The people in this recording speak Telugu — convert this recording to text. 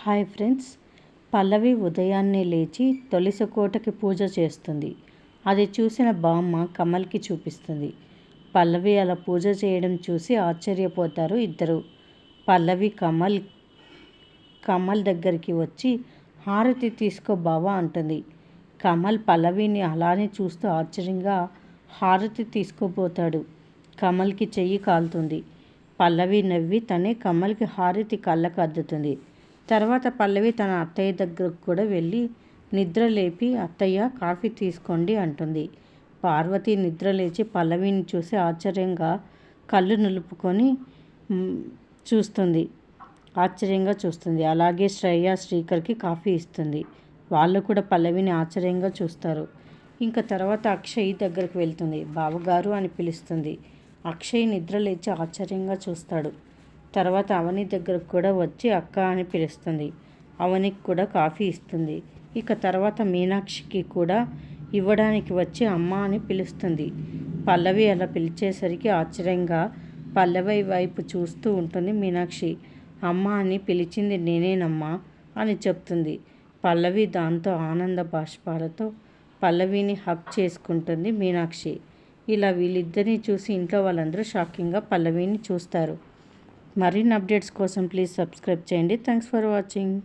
హాయ్ ఫ్రెండ్స్, పల్లవి ఉదయాన్నే లేచి తులసికోటకి పూజ చేస్తుంది. అది చూసిన బామ్మ కమల్కి చూపిస్తుంది. పల్లవి అలా పూజ చేయడం చూసి ఆశ్చర్యపోతారు ఇద్దరు. పల్లవి కమల్ దగ్గరికి వచ్చి హారతి తీసుకో బావా అంటుంది. కమల్ పల్లవిని అలానే చూస్తూ ఆశ్చర్యంగా హారతి తీసుకోబోతాడు. కమల్కి చెయ్యి కాలుతుంది. పల్లవి నవ్వి తనే కమల్కి హారతి కళ్ళకు అద్దుతుంది. తర్వాత పల్లవి తన అత్తయ్య దగ్గరకు కూడా వెళ్ళి నిద్ర లేపి అత్తయ్య కాఫీ తీసుకోండి అంటుంది. పార్వతి నిద్ర లేచి పల్లవిని చూసి ఆశ్చర్యంగా కళ్ళు నులుపుకొని చూస్తుంది. అలాగే శ్రేయ శ్రీకర్కి కాఫీ ఇస్తుంది. వాళ్ళు కూడా పల్లవిని ఆశ్చర్యంగా చూస్తారు. ఇంకా తర్వాత అక్షయ్ దగ్గరికి వెళ్తుంది. బావగారు అని పిలుస్తుంది. అక్షయ్ నిద్ర లేచి ఆశ్చర్యంగా చూస్తాడు. తర్వాత అవని దగ్గరకు కూడా వచ్చి అక్క అని పిలుస్తుంది. అవనికి కూడా కాఫీ ఇస్తుంది. ఇక తర్వాత మీనాక్షికి కూడా ఇవ్వడానికి వచ్చి అమ్మ అని పిలుస్తుంది. పల్లవి అలా పిలిచేసరికి ఆశ్చర్యంగా పల్లవి వైపు చూస్తూ ఉంటుంది మీనాక్షి. అమ్మ అని పిలిచింది నేనేనమ్మా అని చెప్తుంది. పల్లవి దాంతో ఆనంద బాష్పాలతో పల్లవిని హగ్ చేసుకుంటుంది మీనాక్షి. ఇలా వీళ్ళిద్దరిని చూసి ఇంట్లో వాళ్ళందరూ షాకింగ్గా పల్లవిని చూస్తారు. మరిన్ని అప్డేట్స్ కోసం ప్లీజ్ సబ్స్క్రైబ్ చేయండి. Thanks for watching.